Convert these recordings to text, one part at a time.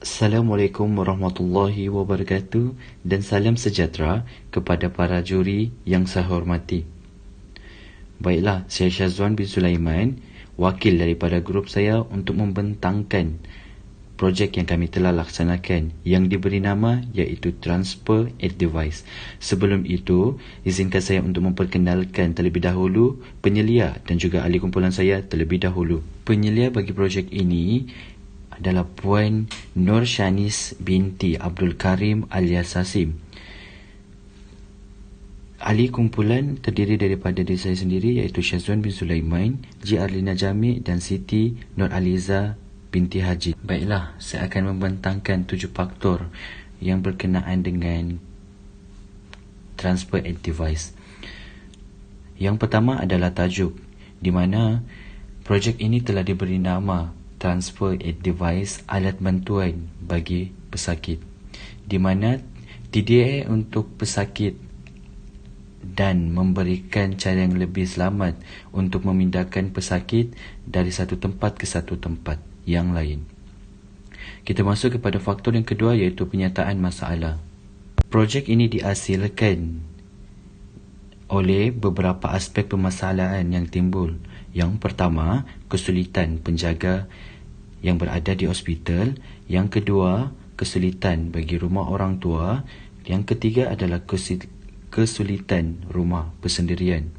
Assalamualaikum warahmatullahi wabarakatuh dan salam sejahtera kepada para juri yang saya hormati. Baiklah, saya Syazwan bin Sulaiman, wakil daripada grup saya untuk membentangkan projek yang kami telah laksanakan yang diberi nama iaitu Transfer Aid Device. Sebelum itu, izinkan saya untuk memperkenalkan terlebih dahulu penyelia dan juga ahli kumpulan saya terlebih dahulu. Penyelia bagi projek ini adalah Puan Nur Shanis binti Abdul Karim alias Sasim. Ahli kumpulan terdiri daripada diri saya sendiri iaitu Syazwan bin Sulaiman, Ji Arlina Jamik dan Siti Nur Aliza binti Haji. Baiklah, saya akan membentangkan 7 faktor yang berkenaan dengan Transfer Aid Device. Yang pertama adalah tajuk, di mana projek ini telah diberi nama Transfer Aid Device, alat bantuan bagi pesakit, di mana TDA untuk pesakit dan memberikan cara yang lebih selamat untuk memindahkan pesakit dari satu tempat ke satu tempat yang lain. Kita masuk kepada faktor yang kedua iaitu penyataan masalah. Projek ini dihasilkan oleh beberapa aspek permasalahan yang timbul. Yang pertama, kesulitan penjaga yang berada di hospital. Yang kedua, kesulitan bagi rumah orang tua. Yang ketiga adalah kesulitan rumah persendirian.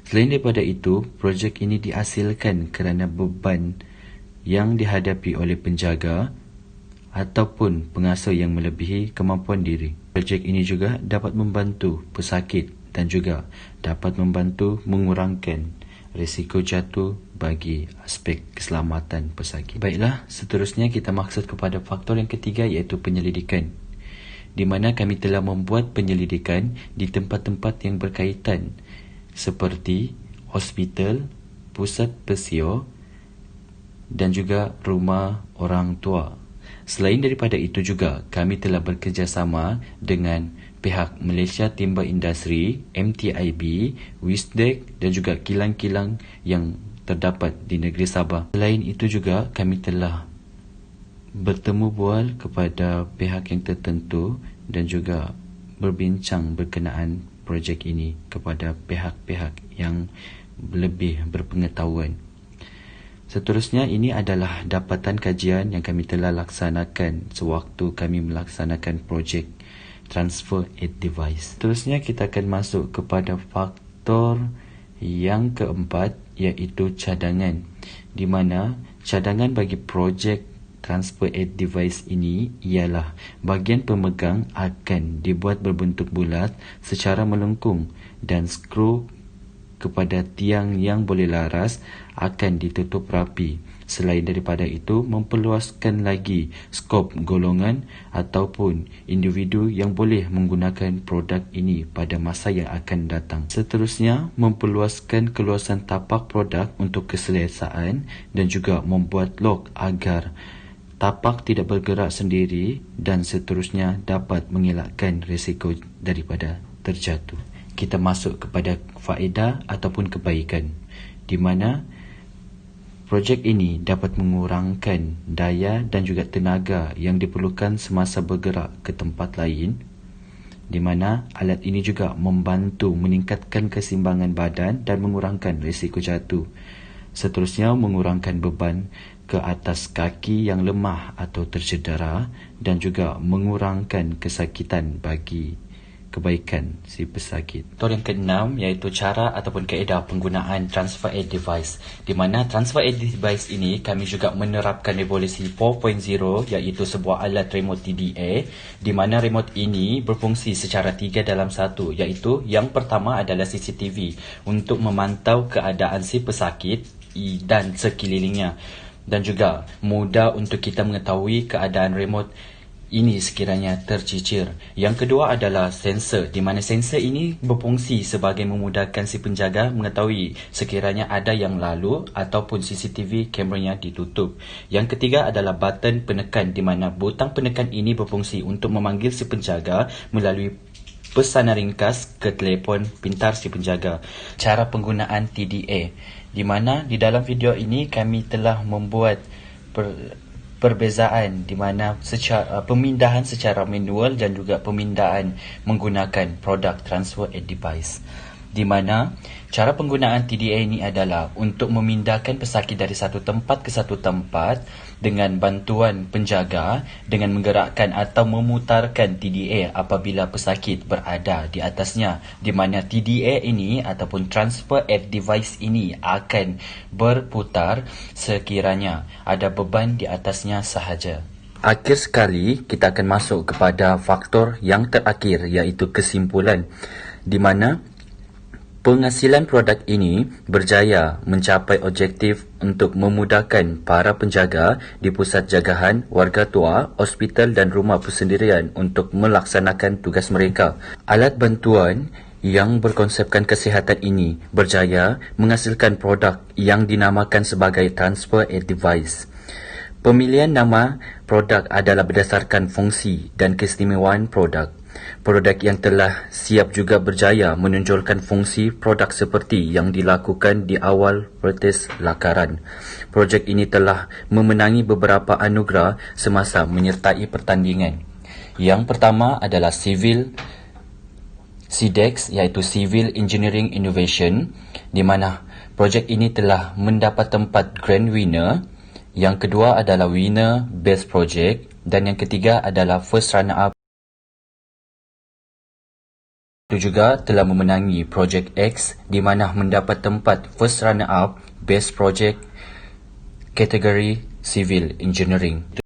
Selain daripada itu, projek ini dihasilkan kerana beban yang dihadapi oleh penjaga ataupun pengasuh yang melebihi kemampuan diri. Projek ini juga dapat membantu pesakit dan juga dapat membantu mengurangkan risiko jatuh bagi aspek keselamatan pesakit. Baiklah, seterusnya kita maksud kepada faktor yang ketiga iaitu penyelidikan, di mana kami telah membuat penyelidikan di tempat-tempat yang berkaitan seperti hospital, pusat persio dan juga rumah orang tua. Selain daripada itu juga, kami telah bekerjasama dengan pihak Malaysia Timber Industri, MTIB, Wisdek dan juga kilang-kilang yang terdapat di negeri Sabah. Selain itu juga, kami telah bertemu bual kepada pihak yang tertentu dan juga berbincang berkenaan projek ini kepada pihak-pihak yang lebih berpengetahuan. Seterusnya, ini adalah dapatan kajian yang kami telah laksanakan sewaktu kami melaksanakan projek Transfer Aid Device. Seterusnya, kita akan masuk kepada faktor yang keempat iaitu cadangan, di mana cadangan bagi projek Transfer Aid Device ini ialah bahagian pemegang akan dibuat berbentuk bulat secara melengkung dan skru kepada tiang yang boleh laras akan ditutup rapi. Selain daripada itu, memperluaskan lagi skop golongan ataupun individu yang boleh menggunakan produk ini pada masa yang akan datang. Seterusnya, memperluaskan keluasan tapak produk untuk keselesaan dan juga membuat lock agar tapak tidak bergerak sendiri dan seterusnya dapat mengelakkan risiko daripada terjatuh. Kita masuk kepada faedah ataupun kebaikan, di mana projek ini dapat mengurangkan daya dan juga tenaga yang diperlukan semasa bergerak ke tempat lain, di mana alat ini juga membantu meningkatkan keseimbangan badan dan mengurangkan risiko jatuh. Seterusnya, mengurangkan beban ke atas kaki yang lemah atau tercedera dan juga mengurangkan kesakitan bagi kebaikan si pesakit. Faktor yang keenam iaitu cara ataupun kaedah penggunaan Transfer Aid Device, di mana Transfer Aid Device ini kami juga menerapkan revolusi 4.0 iaitu sebuah alat remote TDA, di mana remote ini berfungsi secara 3 dalam 1, iaitu yang pertama adalah CCTV untuk memantau keadaan si pesakit dan sekelilingnya, dan juga mudah untuk kita mengetahui keadaan remote ini sekiranya tercicir. Yang kedua adalah sensor, di mana sensor ini berfungsi sebagai memudahkan si penjaga mengetahui sekiranya ada yang lalu ataupun CCTV kameranya ditutup. Yang ketiga adalah button penekan, di mana butang penekan ini berfungsi untuk memanggil si penjaga melalui pesanan ringkas ke telefon pintar si penjaga. Cara penggunaan TDA, di mana di dalam video ini kami telah membuat perbezaan di mana pemindahan secara manual dan juga pemindahan menggunakan product transfer at device. Di mana cara penggunaan TDA ini adalah untuk memindahkan pesakit dari satu tempat ke satu tempat dengan bantuan penjaga dengan menggerakkan atau memutarkan TDA apabila pesakit berada di atasnya, di mana TDA ini ataupun transfer at device ini akan berputar sekiranya ada beban di atasnya sahaja. Akhir sekali, kita akan masuk kepada faktor yang terakhir, iaitu kesimpulan, di mana penghasilan produk ini berjaya mencapai objektif untuk memudahkan para penjaga di pusat jagahan, warga tua, hospital dan rumah persendirian untuk melaksanakan tugas mereka. Alat bantuan yang berkonsepkan kesihatan ini berjaya menghasilkan produk yang dinamakan sebagai transfer aid device. Pemilihan nama produk adalah berdasarkan fungsi dan keistimewaan produk. Produk yang telah siap juga berjaya menonjolkan fungsi produk seperti yang dilakukan di awal pertes lakaran. Projek ini telah memenangi beberapa anugerah semasa menyertai pertandingan. Yang pertama adalah Civil CIDEX, iaitu Civil Engineering Innovation, di mana projek ini telah mendapat tempat Grand Winner. Yang kedua adalah Winner Best Project dan yang ketiga adalah First Runner Up. Itu juga telah memenangi Project X di mana mendapat tempat First Runner Up Best Project kategori Civil Engineering.